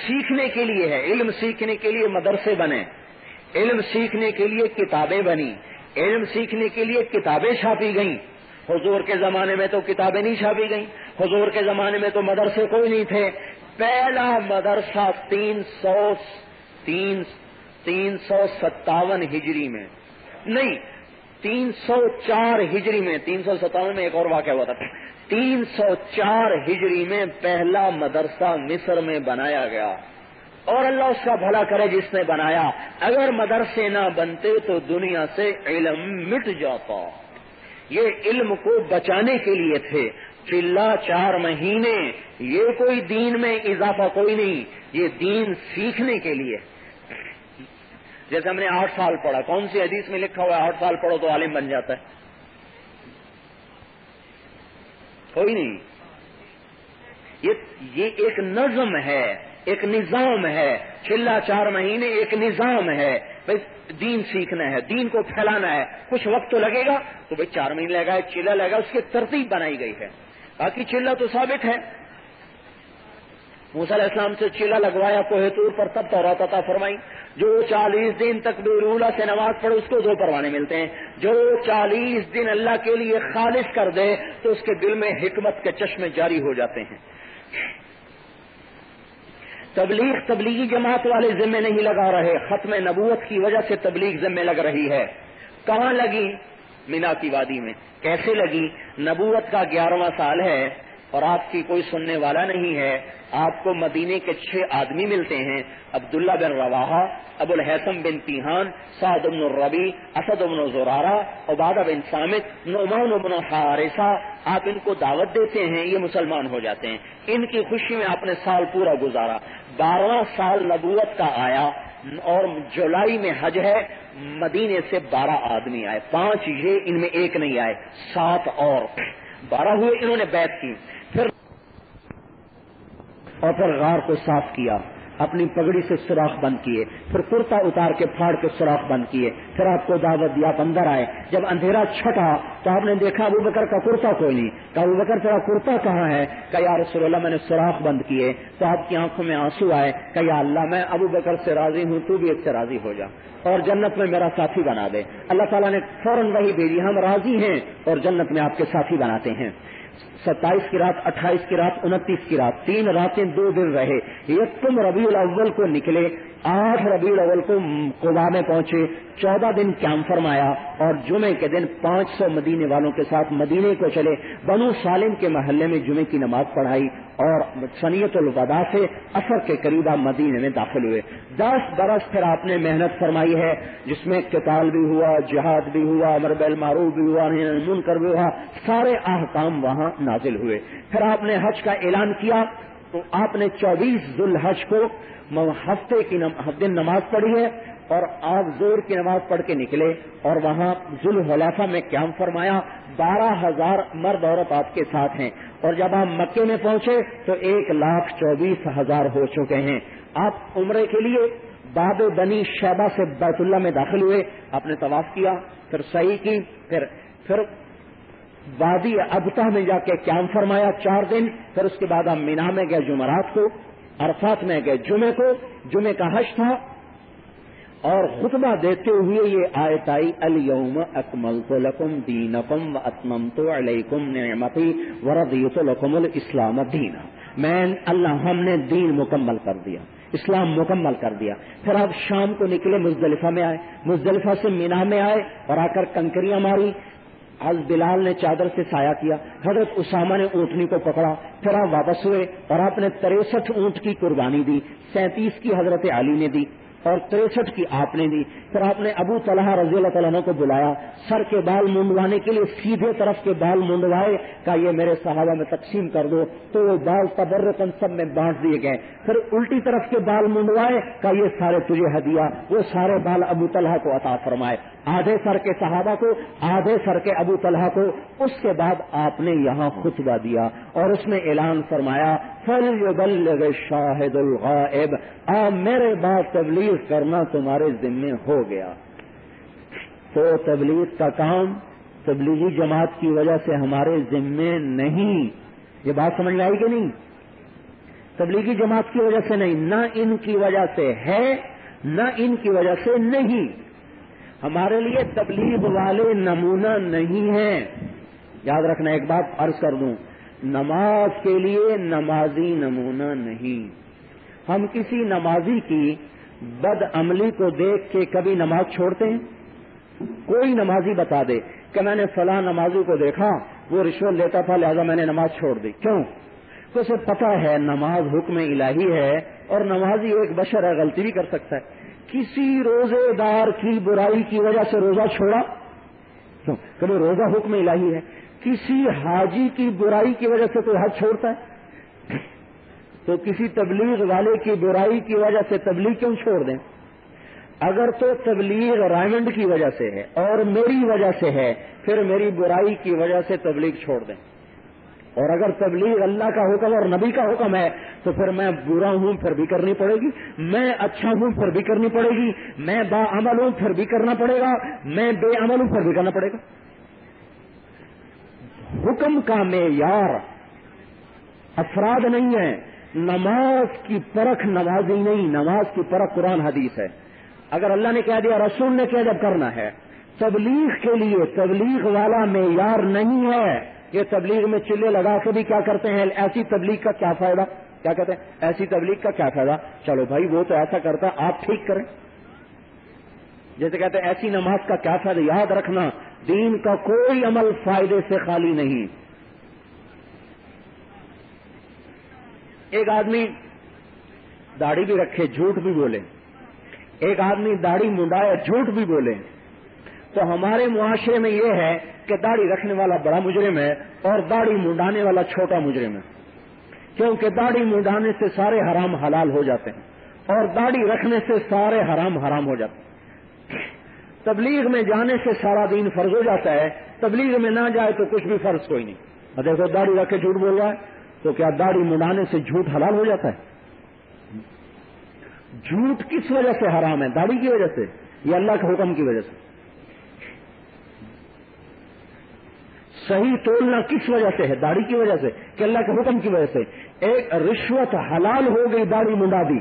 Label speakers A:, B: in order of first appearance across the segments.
A: سیکھنے کے لیے ہے، علم سیکھنے کے لیے مدرسے بنے، علم سیکھنے کے لیے کتابیں بنی، علم سیکھنے کے لیے کتابیں چھاپی گئیں۔ حضور کے زمانے میں تو کتابیں نہیں چھاپی گئیں، حضور کے زمانے میں تو مدرسے کوئی نہیں تھے۔ پہلا مدرسہ 357 ہجری میں، نہیں 304 ہجری میں، 357 میں ایک اور واقعہ ہوا تھا، 304 ہجری میں پہلا مدرسہ مصر میں بنایا گیا، اور اللہ اس کا بھلا کرے جس نے بنایا۔ اگر مدرسے نہ بنتے تو دنیا سے علم مٹ جاتا۔ یہ علم کو بچانے کے لیے تھے، چلا 4 مہینے، یہ کوئی دین میں اضافہ کوئی نہیں، یہ دین سیکھنے کے لیے۔ جیسے ہم نے 8 سال پڑھا، کون سی حدیث میں لکھا ہوا ہے 8 سال پڑھو تو عالم بن جاتا ہے؟ کوئی نہیں۔ یہ ایک نظم ہے، ایک نظام ہے، چلا 4 مہینے ایک نظام ہے۔ بھائی دین سیکھنا ہے، دین کو پھیلانا ہے، کچھ وقت تو لگے گا، تو بھائی 4 مہینے لگا ہے، چلا لگا، اس کی ترتیب بنائی گئی ہے۔ باقی چلا تو ثابت ہے، موسیٰ علیہ السلام سے چلا لگوایا کوہ طور پر، تب تورات عطا فرمائی۔ جو 40 دن تکبیر اولیٰ سے نماز پڑھے اس کو 2 پروانے ملتے ہیں۔ جو 40 دن اللہ کے لیے خالص کر دے تو اس کے دل میں حکمت کے چشمے جاری ہو جاتے ہیں۔ تبلیغی جماعت والے ذمے نہیں لگا رہے، ختم نبوت کی وجہ سے تبلیغ ذمے لگ رہی ہے۔ کہاں لگی؟ مینا کی وادی میں۔ کیسے لگی؟ نبوت کا 11واں سال ہے اور آپ کی کوئی سننے والا نہیں ہے۔ آپ کو مدینے کے 6 آدمی ملتے ہیں، عبداللہ بن رواحہ، ابو الحیثم بن تیہان، سعد بن الربیع، اسد بن زرارہ، عبادہ بن صامت، نعمان بن حارثہ۔ آپ ان کو دعوت دیتے ہیں، یہ مسلمان ہو جاتے ہیں۔ ان کی خوشی میں آپ نے سال پورا گزارا۔ 12واں سال نبوت کا آیا اور جولائی میں حج ہے، مدینے سے 12 آدمی آئے، 5 یہ، ان میں ایک نہیں آئے، 7 اور 12 ہوئے۔ انہوں نے بیعت کی، پھر غار کو صاف کیا، اپنی پگڑی سے سوراخ بند کیے، پھر کرتا اتار کے پھاڑ کے سوراخ بند کیے، پھر آپ کو دعوت دیا، آپ اندر آئے۔ جب اندھیرا چھٹا تو آپ نے دیکھا ابوبکر کا کرتا کوئی نہیں، کہا ابوبکر تیرا کرتا کہاں ہے؟ کہا یا رسول اللہ میں نے سوراخ بند کیے۔ تو آپ کی آنکھوں میں آنسو آئے، کہا یا اللہ میں ابوبکر سے راضی ہوں، تو بھی اس سے راضی ہو جا اور جنت میں میرا ساتھی بنا دے۔ اللہ تعالیٰ نے فوراً وہی بھیجی، ہم راضی ہیں اور جنت میں آپ کے ساتھی بناتے ہیں۔ 27 کی رات، 28 کی رات، 29 کی رات، 3 راتیں 2 دن رہے۔ یکم ربیع الاول کو نکلے، 8 ربیع الاول کو قباء میں پہنچے، 14 دن قیام فرمایا اور جمعے کے دن 500 مدینے والوں کے ساتھ مدینے کو چلے، بنو سالم کے محلے میں جمعے کی نماز پڑھائی اور سنیت الوداع سے عصر کے قریب آپ مدینے میں داخل ہوئے۔ 10 برس پھر آپ نے محنت فرمائی ہے، جس میں قتال بھی ہوا، جہاد بھی ہوا، امر بالمعروف بھی ہوا، نہی عن المنکر بھی ہوا، سارے احکام وہاں نازل ہوئے۔ پھر آپ نے حج کا اعلان کیا تو آپ نے 24 ذوالحج کو ہفتے دن نماز پڑھی ہے اور آپ زور کی نماز پڑھ کے نکلے اور وہاں ذوالحلیفہ میں قیام فرمایا۔ 12,000 مرد عورت آپ کے ساتھ ہیں اور جب آپ مکے میں پہنچے تو 1,24,000 ہو چکے ہیں۔ آپ عمرے کے لیے باب بنی شیبہ سے بیت اللہ میں داخل ہوئے، آپ نے طواف کیا، پھر سعی کی، پھر وادی ابتہ میں جا کے قیام فرمایا 4 دن، پھر اس کے بعد ہم مینا میں گئے جمعرات کو، عرفات میں گئے جمعے کو، جمعے کا حج تھا اور خطبہ دیتے ہوئے یہ آیت آئی الیوم اکملت لکم دینکم واتممت علیکم نعمتی ورضیت لکم الاسلام دینا۔ ہم نے دین مکمل کر دیا، اسلام مکمل کر دیا۔ پھر آپ شام کو نکلے، مزدلفہ میں آئے، مزدلفہ سے مینا میں آئے اور آ کر کنکریاں ماری۔ حضرت بلال نے چادر سے سایہ کیا، حضرت اسامہ نے اونٹنی کو پکڑا، پھر آپ واپس ہوئے اور آپ نے 63 اونٹ کی قربانی دی، 37 کی حضرت علی نے دی اور 63 کی آپ نے دی۔ پھر آپ نے ابو طلحہ رضی اللہ تعالیٰ عنہ کو بلایا، سر کے بال منڈوانے کے لیے سیدھے طرف کے بال منڈوائے، کہا یہ میرے صحابہ میں تقسیم کر دو، تو وہ بال تبرکاً سب میں بانٹ دیے گئے۔ پھر الٹی طرف کے بال منڈوائے، کہا یہ سارے تجھے ہدیہ، وہ سارے بال ابو طلحہ کو عطا فرمائے، آدھے سر کے صحابہ کو، آدھے سر کے ابو طلحہ کو۔ اس کے بعد آپ نے یہاں خطبہ دیا اور اس میں اعلان فرمایا فَلْيُبَلِّغِ الشَّاهِدُ الْغَائِبَ، میرے بعد تبلیغ کرنا تمہارے ذمے ہو گیا۔ تو تبلیغ کا کام تبلیغی جماعت کی وجہ سے ہمارے ذمے نہیں۔ یہ بات سمجھ میں آئی کہ نہیں؟ تبلیغی جماعت کی وجہ سے نہیں، نہ ان کی وجہ سے ہے، نہ ان کی وجہ سے نہیں. ہمارے لیے تبلیغ والے نمونہ نہیں ہیں. یاد رکھنا، ایک بات عرض کر دوں، نماز کے لیے نمازی نمونہ نہیں. ہم کسی نمازی کی بد عملی کو دیکھ کے کبھی نماز چھوڑتے ہیں؟ کوئی نمازی بتا دے کہ میں نے فلاں نمازی کو دیکھا وہ رشوت لیتا تھا لہذا میں نے نماز چھوڑ دی. کیوں؟ تو اسے پتا ہے نماز حکم الہی ہے اور نمازی ایک بشر ہے، غلطی بھی کر سکتا ہے. کسی روزے دار کی برائی کی وجہ سے روزہ چھوڑا؟ کیوں؟ کہ روزہ حکم الہی ہے. کسی حاجی کی برائی کی وجہ سے کوئی حج چھوڑتا ہے؟ تو کسی تبلیغ والے کی برائی کی وجہ سے تبلیغ کیوں چھوڑ دیں؟ اگر تو تبلیغ رائمنڈ کی وجہ سے ہے اور میری وجہ سے ہے پھر میری برائی کی وجہ سے تبلیغ چھوڑ دیں. اور اگر تبلیغ اللہ کا حکم اور نبی کا حکم ہے تو پھر میں برا ہوں پھر بھی کرنی پڑے گی، میں اچھا ہوں پھر بھی کرنی پڑے گی، میں باعمل ہوں پھر بھی کرنا پڑے گا، میں بے عمل ہوں پھر بھی کرنا پڑے گا. حکم کا معیار افراد نہیں ہے. نماز کی پرکھ نمازی نہیں، نماز کی پرکھ قرآن حدیث ہے. اگر اللہ نے کہہ دیا، رسول نے کہہ جب کرنا ہے. تبلیغ کے لیے تبلیغ والا معیار نہیں ہے. یہ تبلیغ میں چلے لگا کے بھی کیا کرتے ہیں، ایسی تبلیغ کا کیا فائدہ؟ کیا کہتے ہیں ایسی تبلیغ کا کیا فائدہ؟ چلو بھائی وہ تو ایسا کرتا آپ ٹھیک کریں. جیسے کہتے ہیں ایسی نماز کا کیا فائدہ. یاد رکھنا دین کا کوئی عمل فائدے سے خالی نہیں. ایک آدمی داڑھی بھی رکھے جھوٹ بھی بولے، ایک آدمی داڑھی منڈائے جھوٹ بھی بولے، تو ہمارے معاشرے میں یہ ہے کہ داڑھی رکھنے والا بڑا مجرم ہے اور داڑھی منڈانے والا چھوٹا مجرم ہے. کیونکہ داڑھی منڈانے سے سارے حرام حلال ہو جاتے ہیں اور داڑھی رکھنے سے سارے حرام حرام ہو جاتے ہیں. تبلیغ میں جانے سے سارا دین فرض ہو جاتا ہے، تبلیغ میں نہ جائے تو کچھ بھی فرض کوئی نہیں. دیکھو داڑھی رکھ کے جھوٹ بول رہا ہے تو کیا داڑھی منڈانے سے جھوٹ حلال ہو جاتا ہے؟ جھوٹ کس وجہ سے حرام ہے؟ داڑھی کی وجہ سے یا اللہ کے حکم کی وجہ سے؟ صحیح تولنا کس وجہ سے ہے؟ داڑھی کی وجہ سے کہ اللہ کے حکم کی وجہ سے؟ ایک رشوت حلال ہو گئی داڑھی منڈا دی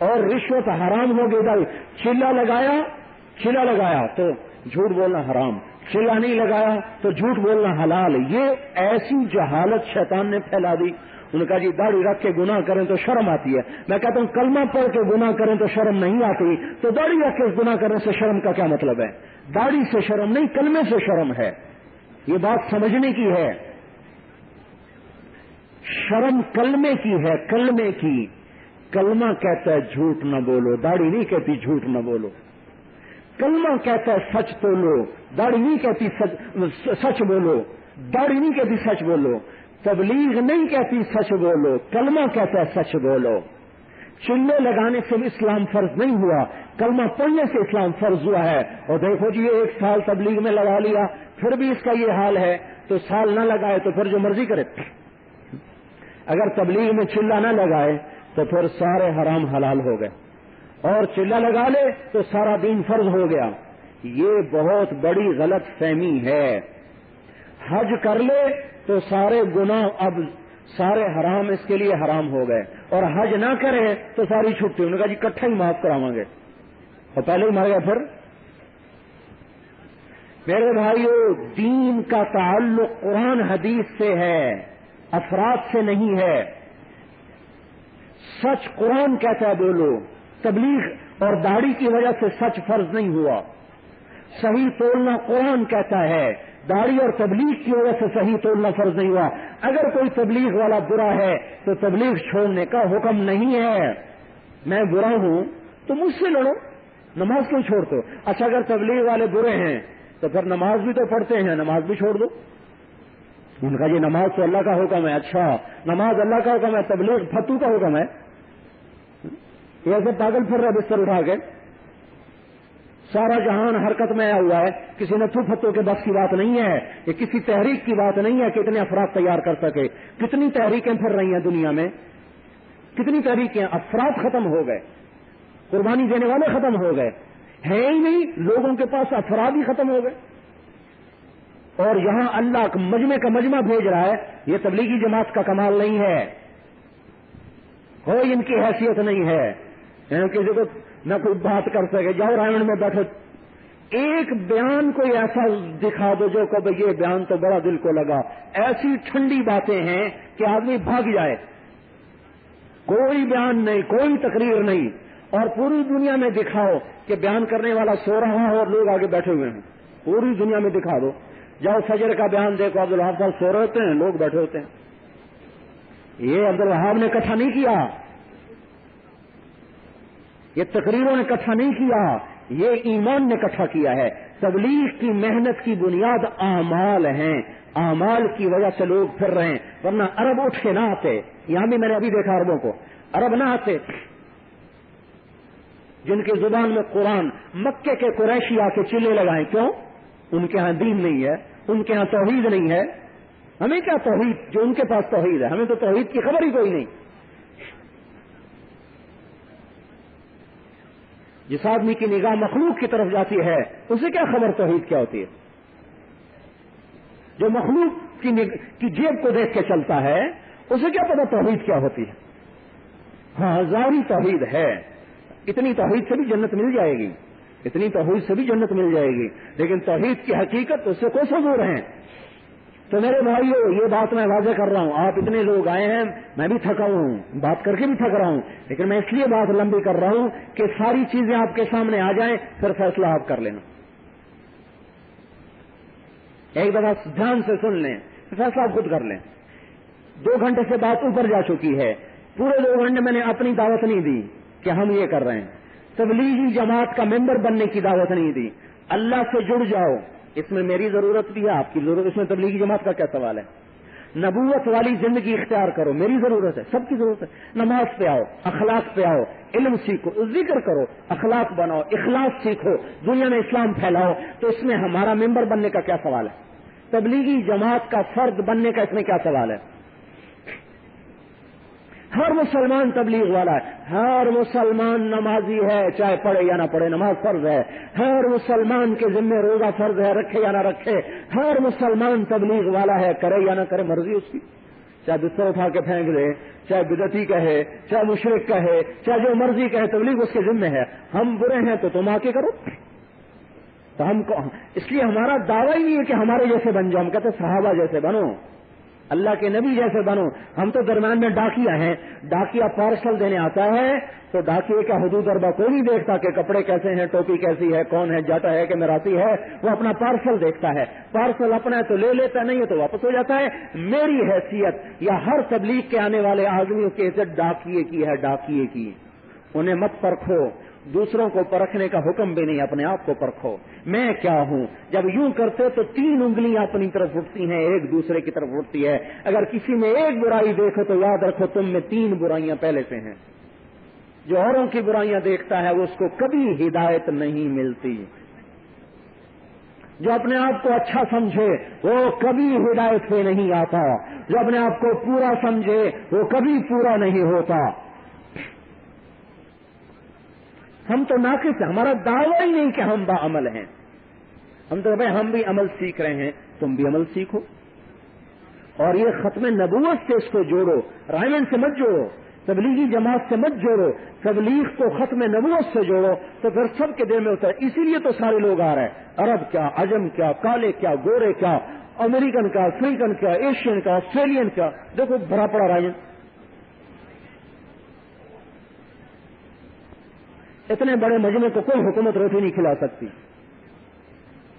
A: اور رشوت حرام ہو گئی داڑھی. چلا لگایا تو جھوٹ بولنا حرام، چلا نہیں لگایا تو جھوٹ بولنا حلال. یہ ایسی جہالت شیطان نے پھیلا دی. انہوں نے کہا جی داڑھی رکھ کے گناہ کریں تو شرم آتی ہے. میں کہتا ہوں کلمہ پڑھ کے گناہ کریں تو شرم نہیں آتی، تو داڑھی رکھ کے گناہ کرنے سے شرم کا کیا مطلب ہے؟ داڑھی سے شرم نہیں، کلمے سے شرم ہے. یہ بات سمجھنے کی ہے. شرم کلمے کی ہے، کلمے کی. کلمہ کہتا ہے جھوٹ نہ بولو، داڑھی نہیں کہتی جھوٹ نہ بولو. کلمہ کہتا ہے سچ بولو، داڑھی نہیں کہتی سچ بولو، داڑھی نہیں کہتی سچ بولو. تبلیغ نہیں کہتی سچ بولو، کلمہ کہتا ہے سچ بولو. چلے لگانے سے اسلام فرض نہیں ہوا، کلمہ پڑھنے سے اسلام فرض ہوا ہے. اور دیکھو جی 1 سال تبلیغ میں لگا لیا پھر بھی اس کا یہ حال ہے تو سال نہ لگائے تو پھر جو مرضی کرے. اگر تبلیغ میں چلہ نہ لگائے تو پھر سارے حرام حلال ہو گئے اور چلہ لگا لے تو سارا دین فرض ہو گیا. یہ بہت بڑی غلط فہمی ہے. حج کر لے تو سارے گناہ اب سارے حرام اس کے لیے حرام ہو گئے اور حج نہ کرے تو ساری چھٹی. انہوں نے کہا جی اکٹھا ہی معاف کراواں گے اور پہلے ہی مر گئے. پھر میرے بھائیو دین کا تعلق قرآن حدیث سے ہے، افراد سے نہیں ہے. سچ قرآن کہتا ہے بولو. تبلیغ اور داڑھی کی وجہ سے سچ فرض نہیں ہوا. صحیح تولنا قرآن کہتا ہے، داڑھی اور تبلیغ کی وجہ سے صحیح تولنا فرض نہیں ہوا. اگر کوئی تبلیغ والا برا ہے تو تبلیغ چھوڑنے کا حکم نہیں ہے. میں برا ہوں تو مجھ سے لڑو، نماز کیوں چھوڑتے ہو؟ اچھا اگر تبلیغ والے برے ہیں تو پھر نماز بھی تو پڑھتے ہیں، نماز بھی چھوڑ دو. ان کا یہ نماز تو اللہ کا حکم ہے. اچھا نماز اللہ کا حکم ہے، تبلیغ فتو کا حکم ہے. ایسے پاگل پھر رہا بستر اٹھا کے. سارا جہان حرکت میں آیا ہوا ہے. کسی نتھو فتو کے بس کی بات نہیں ہے، یہ کسی تحریک کی بات نہیں ہے کہ اتنے افراد تیار کر سکے. کتنی تحریکیں پھر رہی ہیں دنیا میں، کتنی تحریکیں. افراد ختم ہو گئے، قربانی دینے والے ختم ہو گئے، ہے ہی نہیں. لوگوں کے پاس افراد ہی ختم ہو گئے. اور یہاں اللہ مجمع کا مجمع بھیج رہا ہے. یہ تبلیغی جماعت کا کمال نہیں ہے. کوئی ان کی حیثیت نہیں ہے، کسی کو نہ کوئی بات کر سکے. جاؤ رائمنڈ میں بیٹھو، ایک بیان کوئی ایسا دکھا دو جو کہ یہ بیان تو بڑا دل کو لگا. ایسی ٹھنڈی باتیں ہیں کہ آدمی بھاگ جائے. کوئی بیان نہیں، کوئی تقریر نہیں، اور پوری دنیا میں دکھاؤ کہ بیان کرنے والا سو رہا ہے اور لوگ آگے بیٹھے ہوئے ہیں. پوری دنیا میں دکھا دو. جاؤ فجر کا بیان دیکھو، عبدالوہاب صاحب سو رہے ہوتے ہیں، لوگ بیٹھے ہوتے ہیں. یہ عبدالوہاب نے اکٹھا نہیں کیا، یہ تقریروں نے اکٹھا نہیں کیا، یہ ایمان نے اکٹھا کیا ہے. تبلیغ کی محنت کی بنیاد اعمال ہیں. اعمال کی وجہ سے لوگ پھر رہے ہیں، ورنہ عرب اٹھ کے نہ آتے. یہاں بھی میں نے ابھی دیکھا عربوں کو، عرب نہ آتے جن کی زبان میں قرآن. مکے کے قریشی آ کے چلے لگائیں، کیوں؟ ان کے ہاں دین نہیں ہے، ان کے ہاں توحید نہیں ہے. ہمیں کیا توحید جو ان کے پاس توحید ہے؟ ہمیں تو توحید کی خبر ہی کوئی نہیں. جس آدمی کی نگاہ مخلوق کی طرف جاتی ہے اسے کیا خبر توحید کیا ہوتی ہے؟ جو مخلوق کی جیب کو دیکھ کے چلتا ہے اسے کیا پتا توحید کیا ہوتی ہے؟ ہاں ظاہری توحید ہے، اتنی توحید سے بھی جنت مل جائے گی، اتنی توحید سے بھی جنت مل جائے گی، لیکن توحید کی حقیقت اس سے کوسوں دور ہیں. تو میرے بھائیو، یہ بات میں واضح کر رہا ہوں. آپ اتنے لوگ آئے ہیں، میں بھی تھکا ہوں، بات کر کے بھی تھک رہا ہوں، لیکن میں اس لیے بات لمبی کر رہا ہوں کہ ساری چیزیں آپ کے سامنے آ جائیں، پھر فیصلہ آپ کر لینا. ایک دفعہ دھیان سے سن لیں، فیصلہ آپ خود کر لیں. 2 گھنٹے سے بات اوپر جا چکی ہے. پورے 2 گھنٹے میں نے اپنی دعوت نہیں دی کہ ہم یہ کر رہے ہیں. تبلیغی جماعت کا ممبر بننے کی دعوت نہیں دی. اللہ سے جڑ جاؤ، اس میں میری ضرورت بھی ہے، آپ کی ضرورت. اس میں تبلیغی جماعت کا کیا سوال ہے؟ نبوت والی زندگی اختیار کرو، میری ضرورت ہے، سب کی ضرورت ہے. نماز پہ آؤ، اخلاق پہ آؤ، علم سیکھو، ذکر کرو، اخلاق بناؤ، اخلاص سیکھو، دنیا میں اسلام پھیلاؤ. تو اس میں ہمارا ممبر بننے کا کیا سوال ہے؟ تبلیغی جماعت کا فرد بننے کا اس میں کیا سوال ہے؟ ہر مسلمان تبلیغ والا ہے، ہر مسلمان نمازی ہے، چاہے پڑھے یا نہ پڑھے، نماز فرض ہے. ہر مسلمان کے ذمہ روزہ فرض ہے، رکھے یا نہ رکھے. ہر مسلمان تبلیغ والا ہے، کرے یا نہ کرے مرضی اس کی. چاہے بستر اٹھا کے پھینک دے، چاہے بدعتی کہے، چاہے مشرک کہے، چاہے جو مرضی کہے، تبلیغ اس کے ذمہ ہے. ہم برے ہیں تو تم آ کے کرو. تو ہم کو اس لیے ہمارا دعویٰ ہی نہیں ہے کہ ہمارے جیسے بن جاؤ. ہم کہتے صحابہ جیسے بنو، اللہ کے نبی جیسے بنو. ہم تو درمیان میں ڈاکیا ہیں. ڈاکیا پارسل دینے آتا ہے تو ڈاکیے کا حدود اربا کوئی نہیں دیکھتا کہ کپڑے کیسے ہیں، ٹوپی کیسی ہے، کون ہے، جاتا ہے کہ میراثی ہے. وہ اپنا پارسل دیکھتا ہے. پارسل اپنا ہے تو لے لیتا، نہیں ہے تو واپس ہو جاتا ہے. میری حیثیت یا ہر تبلیغ کے آنے والے آدمیوں کی حیثیت ڈاکیے کی ہے، ڈاکیے کی. انہیں مت پرکھو، دوسروں کو پرکھنے کا حکم بھی نہیں، اپنے آپ کو پرکھو. میں کیا ہوں؟ جب یوں کرتے تو 3 انگلیاں اپنی طرف اٹھتی ہیں، ایک دوسرے کی طرف اٹھتی ہے. اگر کسی میں ایک برائی دیکھو تو یاد رکھو تم میں 3 برائیاں پہلے سے ہیں. جو اوروں کی برائیاں دیکھتا ہے اس کو کبھی ہدایت نہیں ملتی. جو اپنے آپ کو اچھا سمجھے وہ کبھی ہدایت پہ نہیں آتا. جو اپنے آپ کو پورا سمجھے وہ کبھی پورا نہیں ہوتا. ہم تو ناقص ہیں، ہمارا دعویٰ ہی نہیں کہ ہم باعمل ہیں. ہم تو بھائی ہم بھی عمل سیکھ رہے ہیں، تم بھی عمل سیکھو. اور یہ ختم نبوت سے اس کو جوڑو، رائمنڈ سے مت جوڑو، تبلیغی جماعت سے مت جوڑو. تبلیغ کو ختم نبوت سے جوڑو تو پھر سب کے دل میں ہوتا ہے. اسی لیے تو سارے لوگ آ رہے ہیں، عرب کیا، عجم کیا، کالے کیا، گورے کیا، امریکن کیا، افریقن کیا، ایشین کیا، آسٹریلین کیا. دیکھو بھرا پڑا رائمنڈ. اتنے بڑے مجمع کو کوئی حکومت روٹی نہیں کھلا سکتی.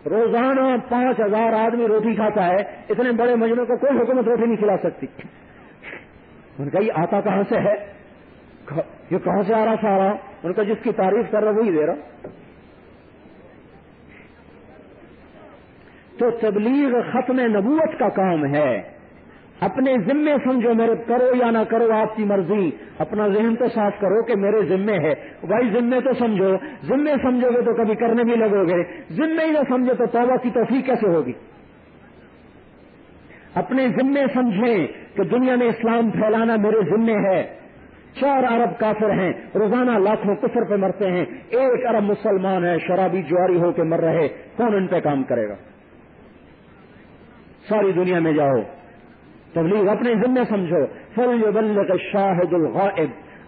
A: روزانہ 5000 آدمی روٹی کھاتا ہے، اتنے بڑے مجمع کو کوئی حکومت روٹی نہیں کھلا سکتی. ان کا یہ آتا کہاں سے ہے؟ یہ کہاں سے آ رہا سارا؟ ان کا جس کی تعریف کر رہا وہی دے رہا. تو تبلیغ ختم نبوت کا کام ہے. اپنے ذمے سمجھو، میرے کرو یا نہ کرو آپ کی مرضی. اپنا ذہن تو صاف کرو کہ میرے ذمے ہے. بھائی ذمے تو سمجھو، ذمے سمجھو گے تو کبھی کرنے بھی لگو گے. ذمے ہی نہ سمجھو تو توبہ کی توفیق کیسے ہوگی؟ اپنے ذمے سمجھیں کہ دنیا میں اسلام پھیلانا میرے ذمے ہے. 4 ارب کافر ہیں، روزانہ لاکھوں کفر پہ مرتے ہیں. 1 ارب مسلمان ہے، شرابی جواری ہو کے مر رہے. کون ان پہ کام کرے گا؟ ساری دنیا میں جاؤ، تبلیغ اپنے ذمہ سمجھو. فَلْيُبَلِّغِ الشَّاهِدُ الْغَائِبُ.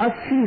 A: 80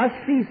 A: 80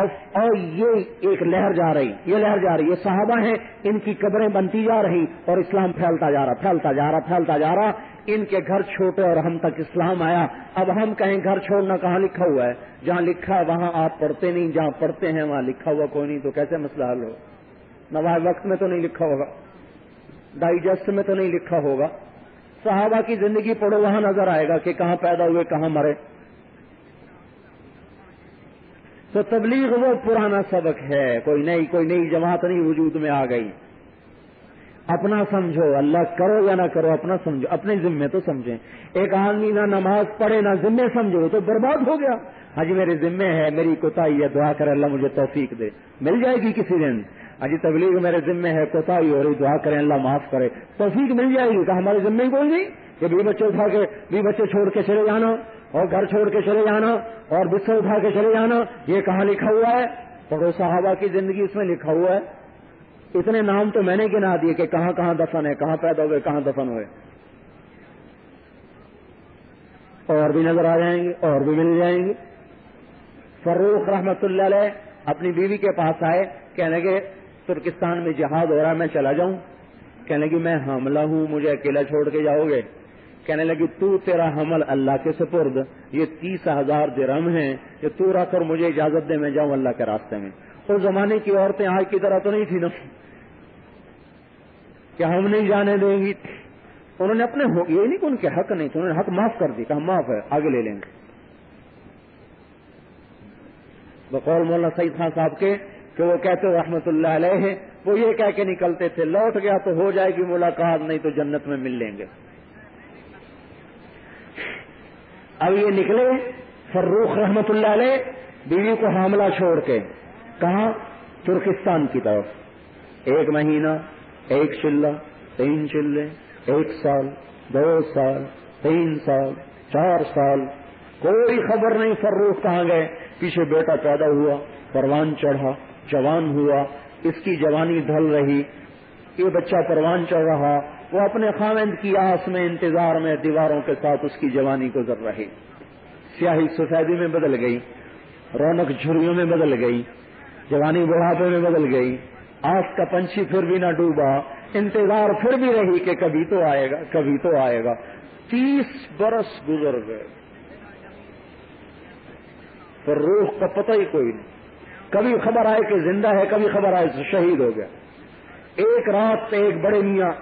A: اور یہ ایک لہر جا رہی، یہ صحابہ ہیں، ان کی قبریں بنتی جا رہی اور اسلام پھیلتا جا رہا. ان کے گھر چھوٹے اور ہم تک اسلام آیا. اب ہم کہیں گھر چھوڑنا کہاں لکھا ہوا ہے؟ جہاں لکھا ہے وہاں آپ پڑھتے نہیں، جہاں پڑھتے ہیں وہاں لکھا ہوا کوئی نہیں، تو کیسے مسئلہ حل ہو؟ نوائے وقت میں تو نہیں لکھا ہوگا، ڈائجسٹ میں تو نہیں لکھا ہوگا. صحابہ کی زندگی پڑھو، وہاں نظر آئے گا کہ کہاں پیدا ہوئے کہاں مرے. تو تبلیغ وہ پرانا سبق ہے، کوئی نئی جماعت نہیں وجود میں آ گئی. اپنا سمجھو، اللہ کرو یا نہ کرو اپنا سمجھو، اپنے ذمے تو سمجھیں. ایک آدمی نہ نماز پڑھے نہ ذمے سمجھو تو برباد ہو گیا. حجی میرے ذمے ہے، میری کوتاہی ہے، دعا کرے اللہ مجھے توفیق دے، مل جائے گی کسی دن. حجی تبلیغ میرے ذمے ہے، کوتاہی ہو رہی، دعا کریں اللہ معاف کرے، توفیق مل جائے گی. کہ ہمارے ذمے کوئی نہیں کہ بچے چھوڑ کے چلے جانا اور گھر چھوڑ کے چلے جانا اور بستر اٹھا کے چلے جانا. یہ کہاں لکھا ہوا ہے؟ پڑھو صحابہ کی زندگی، اس میں لکھا ہوا ہے. اتنے نام تو میں نے گنا دیے کہ کہاں کہاں دفن ہے، کہاں پیدا ہوئے، کہاں دفن ہوئے. اور بھی نظر آ جائیں گے، اور بھی مل جائیں گے. فروخ رحمت اللہ علیہ اپنی بیوی کے پاس آئے، کہنے لگے ترکستان میں جہاد ہو رہا ہے، میں چلا جاؤں. کہنے لگی میں حاملہ ہوں، مجھے اکیلا چھوڑ کے جاؤ گے؟ کہنے لگی تیرا حمل اللہ کے سپرد، یہ 30,000 درہم ہیں، یہ تو رکھ کر مجھے اجازت دے میں جاؤں اللہ کے راستے میں. اس زمانے کی عورتیں آج کی طرح تو نہیں تھی نا کہ ہم نہیں جانے دیں گی. انہوں نے اپنے یہ نہیں کہ ان کے حق نہیں تھے، انہوں نے حق معاف کر دی، کہا معاف ہے آگے لے لیں گے. بقول مولانا سعید خان صاحب کے کہ وہ کہتے رحمت اللہ علیہ، وہ یہ کہہ کے نکلتے تھے لوٹ گیا تو ہو جائے گی ملاقات، نہیں تو جنت میں مل لیں گے. اب یہ نکلے فروخ رحمت اللہ علیہ بیوی کو حاملہ چھوڑ کے کہاں؟ ترکستان کی طرف. 1 مہینہ، 1 چلہ، 3 چلے، 1 سال، 2 سال، 3 سال، 4 سال، کوئی خبر نہیں فروخ کہاں گئے. پیچھے بیٹا پیدا ہوا، پروان چڑھا، جوان ہوا، اس کی جوانی ڈھل رہی، یہ بچہ پروان چڑھ رہا، وہ اپنے خاوند کی آس میں انتظار میں دیواروں کے ساتھ اس کی جوانی گزر رہی. سیاہی سفیدی میں بدل گئی، رونق جھریوں میں بدل گئی، جوانی بڑھاپے میں بدل گئی. آس کا پنچھی پھر بھی نہ ڈوبا، انتظار پھر بھی رہی کہ کبھی تو آئے گا، کبھی تو آئے گا. 30 برس گزر گئے، فروخ کا پتہ ہی کوئی نہیں. کبھی خبر آئے کہ زندہ ہے، کبھی خبر آئے کہ شہید ہو گیا. ایک رات ایک بڑے میاں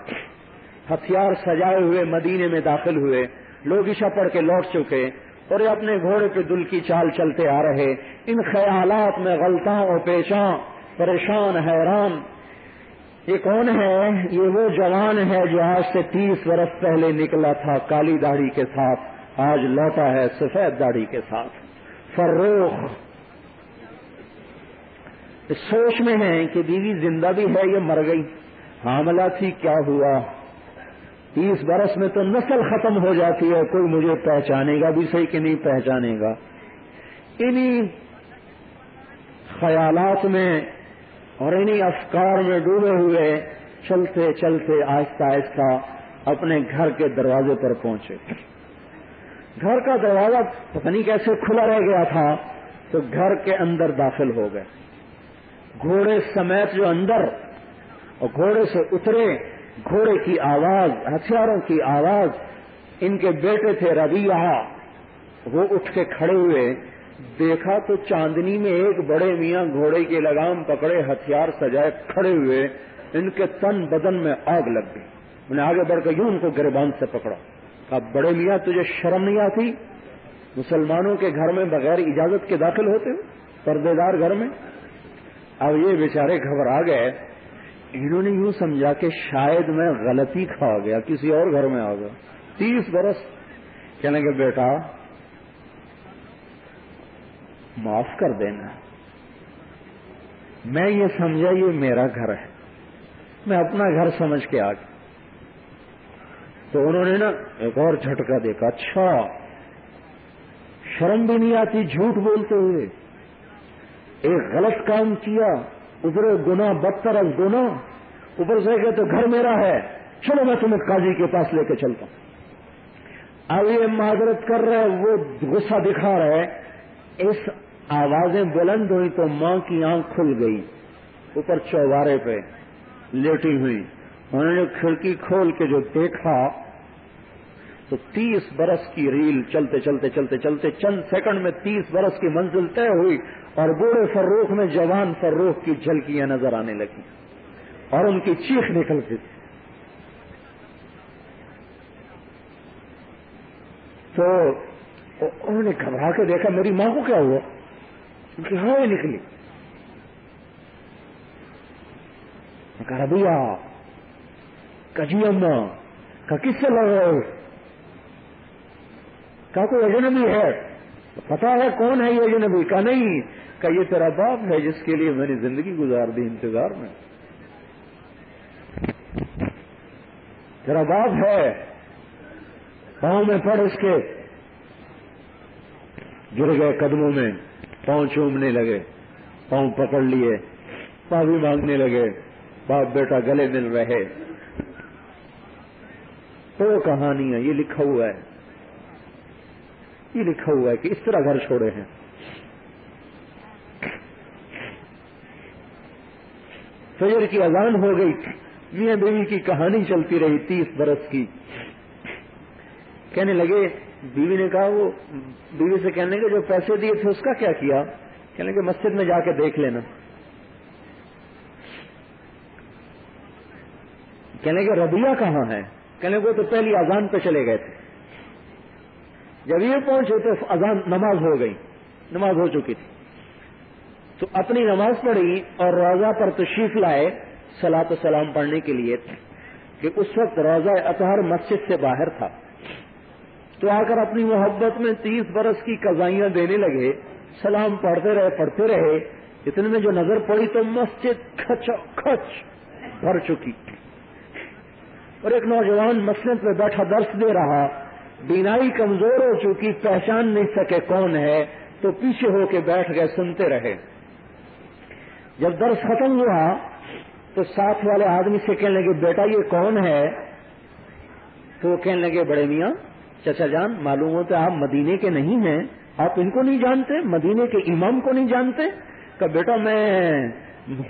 A: ہتھیار سجائے ہوئے مدینے میں داخل ہوئے. لوگ عشاء پڑھ کے لوٹ چکے اور یہ اپنے گھوڑے پہ دل کی چال چلتے آ رہے. ان خیالات میں غلطاں اور پیچاں، پریشان حیران. یہ کون ہے؟ یہ وہ جوان ہے جو آج سے 30 برس پہلے نکلا تھا کالی داڑھی کے ساتھ، آج لوٹا ہے سفید داڑھی کے ساتھ. فروخ اس سوچ میں ہے کہ بیوی زندہ بھی ہے یہ مر گئی، حاملہ تھی کیا ہوا. 30 برس میں تو نسل ختم ہو جاتی ہے، کوئی مجھے پہچانے گا بھی صحیح کہ نہیں پہچانے گا. انہی خیالات میں اور انہی افکار میں ڈوبے ہوئے چلتے چلتے آہستہ آہستہ اپنے گھر کے دروازے پر پہنچے. گھر کا دروازہ پتہ نہیں کیسے کھلا رہ گیا تھا تو گھر کے اندر داخل ہو گئے. گھوڑے سمیت جو اندر اور گھوڑے سے اترے، گھوڑے کی آواز، ہتھیاروں کی آواز. ان کے بیٹے تھے ربیعہ، وہ اٹھ کے کھڑے ہوئے. دیکھا تو چاندنی میں ایک بڑے میاں گھوڑے کی لگام پکڑے ہتھیار سجائے کھڑے ہوئے. ان کے تن بدن میں آگ لگ گئی. انہیں آگے بڑھ کے یوں ان کو گریبان سے پکڑا. کہا بڑے میاں تجھے شرم نہیں آتی؟ مسلمانوں کے گھر میں بغیر اجازت کے داخل ہوتے ہو، پردے دار گھر میں. اب یہ بیچارے گھبرا گئے. انہوں نے یوں سمجھا کہ شاید میں غلطی کھا گیا، کسی اور گھر میں آ گیا. 30 برس. کہنے کہ بیٹا معاف کر دینا، میں یہ سمجھا یہ میرا گھر ہے، میں اپنا گھر سمجھ کے آ گیا. تو انہوں نے نا ایک اور جھٹکا دیکھا. اچھا شرم بھی نہیں آتی جھوٹ بولتے ہوئے؟ ایک غلط کام کیا، ادھر گناہ بدتر از گناہ، اوپر سے کہ تو گھر میرا ہے، چلو میں تمہیں قاضی کے پاس لے کے چلتا ہوں. اب یہ معذرت کر رہے، وہ غصہ دکھا رہے. اس آوازیں بلند ہوئی تو ماں کی آنکھ کھل گئی، اوپر چوبارے پہ لیٹی ہوئی. انہوں نے کھڑکی کھول کے جو دیکھا تو 30 برس کی ریل چلتے چلتے چلتے چلتے چند سیکنڈ میں 30 برس کی منزل طے ہوئی اور بوڑھے فروخ میں جوان فروخ کی جھلکیاں نظر آنے لگی اور ان کی چیخ نکلتی تھی. تو انہوں نے گھبرا کے دیکھا میری ماں کو کیا ہوا، ان کی ہوائیں نکلی. کہا ربیہ کجی اماں کا کس سے لڑ رہے ہو؟ کہا کوئی اجنبی ہے، پتا ہے کون ہے یہ اجنبی؟ کہا نہیں. کہ یہ تیرا باپ ہے جس کے لیے میں نے زندگی گزار دی انتظار میں. تیرا باپ ہے. پاؤں میں پڑ اس کے، گر گئے قدموں میں، پاؤں چومنے لگے، پاؤں پکڑ لیے، معافی مانگنے لگے، باپ بیٹا گلے مل رہے. تو کہانی ہے، یہ لکھا ہوا ہے، یہ لکھا ہوا ہے کہ اس طرح گھر چھوڑے ہیں. فجر کی اذان ہو گئی، میاں بیوی کی کہانی چلتی رہی 30 برس کی. کہنے لگے، بیوی نے کہا، وہ بیوی سے کہنے لگے جو پیسے دیے تھے اس کا کیا کیا؟ کہنے لگے مسجد میں جا کے دیکھ لینا. کہنے لگے ربیہ کہاں ہے؟ کہنے لگے وہ تو پہلی اذان پہ چلے گئے تھے. جب یہ پہنچے تو اذان نماز ہو گئی، نماز ہو چکی تھی. تو اپنی نماز پڑھی اور روضہ پر تشریف لائے صلاۃ و سلام پڑھنے کے لیے کہ اس وقت روضہ اطہر مسجد سے باہر تھا. تو آ کر اپنی محبت میں 30 برس کی قضائیاں دینے لگے. سلام پڑھتے رہے. اتنے میں جو نظر پڑی تو مسجد کھچ کھچ بھر چکی اور ایک نوجوان مسجد پہ بیٹھا درس دے رہا. بینائی کمزور ہو چکی، پہچان نہیں سکے کون ہے، تو پیچھے ہو کے بیٹھ گئے، سنتے رہے. جب درس ختم ہوا تو ساتھ والے آدمی سے کہنے لگے بیٹا یہ کون ہے؟ تو وہ کہنے لگے بڑے میاں چچا جان معلوم ہوتا ہے آپ مدینے کے نہیں ہیں، آپ ان کو نہیں جانتے، مدینے کے امام کو نہیں جانتے؟ کہ بیٹا میں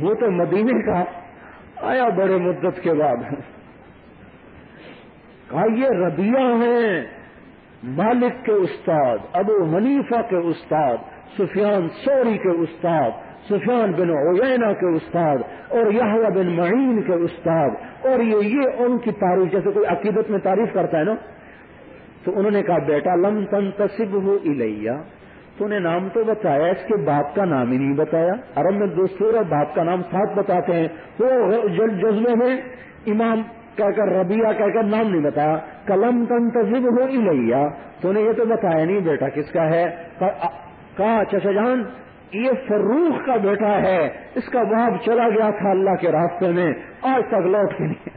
A: ہوں تو مدینے کا، آیا بڑے مدت کے بعد. کہا یہ ربیہ ہیں، مالک کے استاد، ابو حنیفہ کے استاد، سفیان ثوری کے استاد، سفیان بن عیینہ کے استاد اور یحییٰ بن معین کے استاد. اور یہ ان کی تعریف جیسے کوئی عقیدت میں تعریف کرتا ہے نا. تو انہوں نے کہا بیٹا لم تنتسبہ الیہ، تو نے نام تو بتایا، اس کے باپ کا نام ہی نہیں بتایا. عرب میں دستور ہے باپ کا نام ساتھ بتاتے ہیں. وہ جذبے میں امام کہہ کر ربیہ کہہ کر نام نہیں بتایا. لم تنتسبہ الیہ، تو نے یہ تو بتایا نہیں بیٹا کس کا ہے. کہا چچا جان یہ فروخ کا بیٹا ہے، اس کا باپ چلا گیا تھا اللہ کے راستے میں، آج تک لوٹ کے نہیں.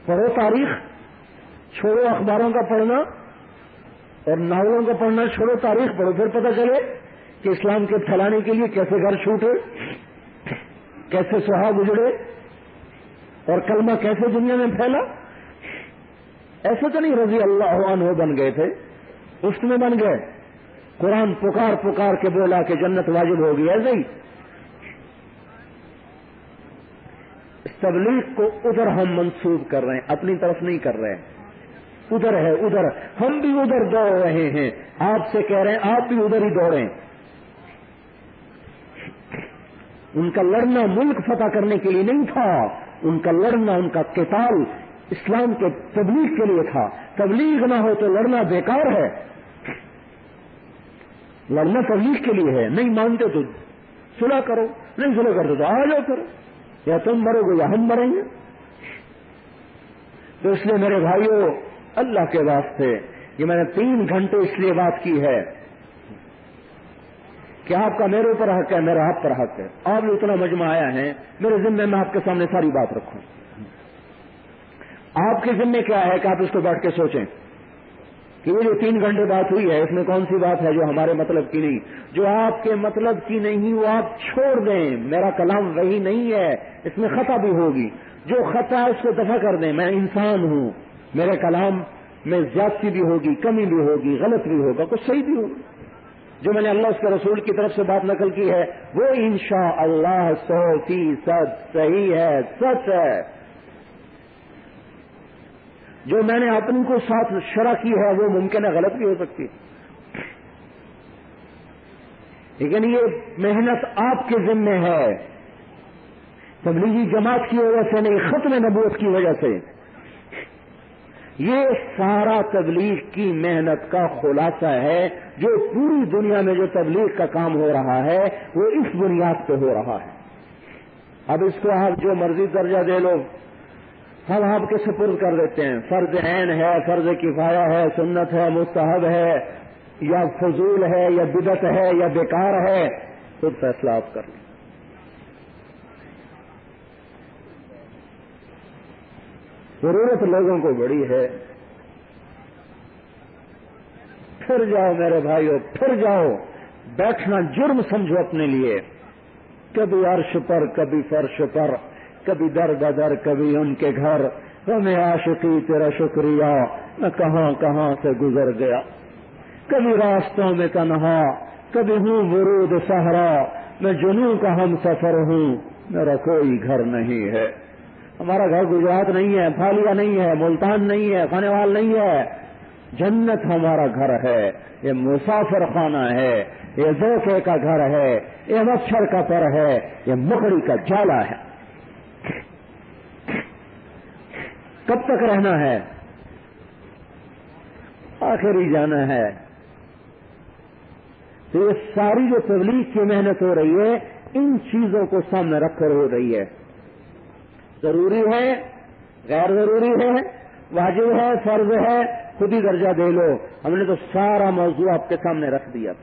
A: پڑھو تاریخ، چھوڑو اخباروں کا پڑھنا اور ناولوں کا پڑھنا، چھوڑو تاریخ پڑھو، پھر پتہ چلے کہ اسلام کے پھیلانے کے لیے کیسے گھر چھوٹے، کیسے سہاگ اجڑے اور کلمہ کیسے دنیا میں پھیلا. ایسے تو نہیں رضی اللہ عنہ بن گئے تھے، اس میں بن گئے. قرآن پکار پکار کے بولا کہ جنت واجب ہوگی، ایسے ہی. تبلیغ کو ادھر ہم منسوب کر رہے ہیں، اپنی طرف نہیں کر رہے ہیں. ادھر ہے، ادھر ہم بھی ادھر دوڑ رہے ہیں. آپ سے کہہ رہے ہیں آپ بھی ادھر ہی دوڑیں. ان کا لڑنا ملک فتح کرنے کے لیے نہیں تھا، ان کا لڑنا، ان کا قتال اسلام کے تبلیغ کے لیے تھا. تبلیغ نہ ہو تو لڑنا بیکار ہے. لڑنا تبلیغ کے لیے ہے. نہیں مانتے تو صلح کرو، نہیں صلح کرتے تو آ جاؤ کرو، یا تم مرو گے یا ہم مریں گے. تو اس لیے میرے بھائیوں اللہ کے واسطے یہ میں نے 3 گھنٹے اس لیے بات کی ہے کہ آپ کا میرے اوپر حق ہے، میرا آپ پر حق ہے. آپ جو اتنا مجمع آیا ہے میرے ذمے میں آپ کے سامنے ساری بات رکھوں. آپ کے ذمے کیا ہے کہ آپ اس کو بیٹھ کے سوچیں کہ وہ جو 3 گھنٹے بات ہوئی ہے اس میں کون سی بات ہے جو ہمارے مطلب کی نہیں، جو آپ کے مطلب کی نہیں وہ آپ چھوڑ دیں. میرا کلام وہی نہیں ہے، اس میں خطا بھی ہوگی. جو خطا ہے اس کو دفع کر دیں. میں انسان ہوں، میرے کلام میں زیادتی بھی ہوگی، کمی بھی ہوگی، غلط بھی ہوگا، کچھ صحیح بھی ہوگا. جو میں نے اللہ اس کے رسول کی طرف سے بات نقل کی ہے وہ انشاءاللہ 100% صحیح ہے، سچ ہے. جو میں نے اپنی کو ساتھ شرح کی ہے وہ ممکن ہے غلط بھی ہو سکتی ہے، لیکن یہ محنت آپ کے ذمہ ہے، تبلیغی جماعت کی وجہ سے نہیں، ختم نبوت کی وجہ سے. یہ سارا تبلیغ کی محنت کا خلاصہ ہے. جو پوری دنیا میں جو تبلیغ کا کام ہو رہا ہے وہ اس بنیاد پہ ہو رہا ہے. اب اس کو آپ جو مرضی درجہ دے لو، ہم آپ کے سپرد کر دیتے ہیں. فرض عین ہے، فرض کفایہ ہے، سنت ہے، مستحب ہے، یا فضول ہے، یا بدعت ہے، یا بیکار ہے، خود فیصلہ آپ کر لیں. ضرورت لوگوں کو بڑی ہے. پھر جاؤ میرے بھائیو، پھر جاؤ. بیٹھنا جرم سمجھو اپنے لیے. کبھی عرش پر، کبھی فرش پر، کبھی در بدر، کبھی ان کے گھر. میں عاشقی تیرا شکریہ، میں کہاں کہاں سے گزر گیا. کبھی راستوں میں تنہا، کبھی ہوں ورود صحرا. میں جنوں کا ہم سفر ہوں، میرا کوئی گھر نہیں ہے. ہمارا گھر گجرات نہیں ہے، پھالیا نہیں ہے، ملتان نہیں ہے، خانوال نہیں ہے. جنت ہمارا گھر ہے. یہ مسافر خانہ ہے، یہ دھوکے کا گھر ہے، یہ مچھر کا پر ہے، یہ مکڑی کا جالا ہے. کب تک رہنا ہے؟ آخر ہی جانا ہے. تو یہ ساری جو تبلیغ کی محنت ہو رہی ہے ان چیزوں کو سامنے رکھ کر ہو رہی ہے. ضروری ہے، غیر ضروری ہے، واجب ہے، فرض ہے، خود ہی درجہ دے لو. ہم نے تو سارا موضوع آپ کے سامنے رکھ دیا.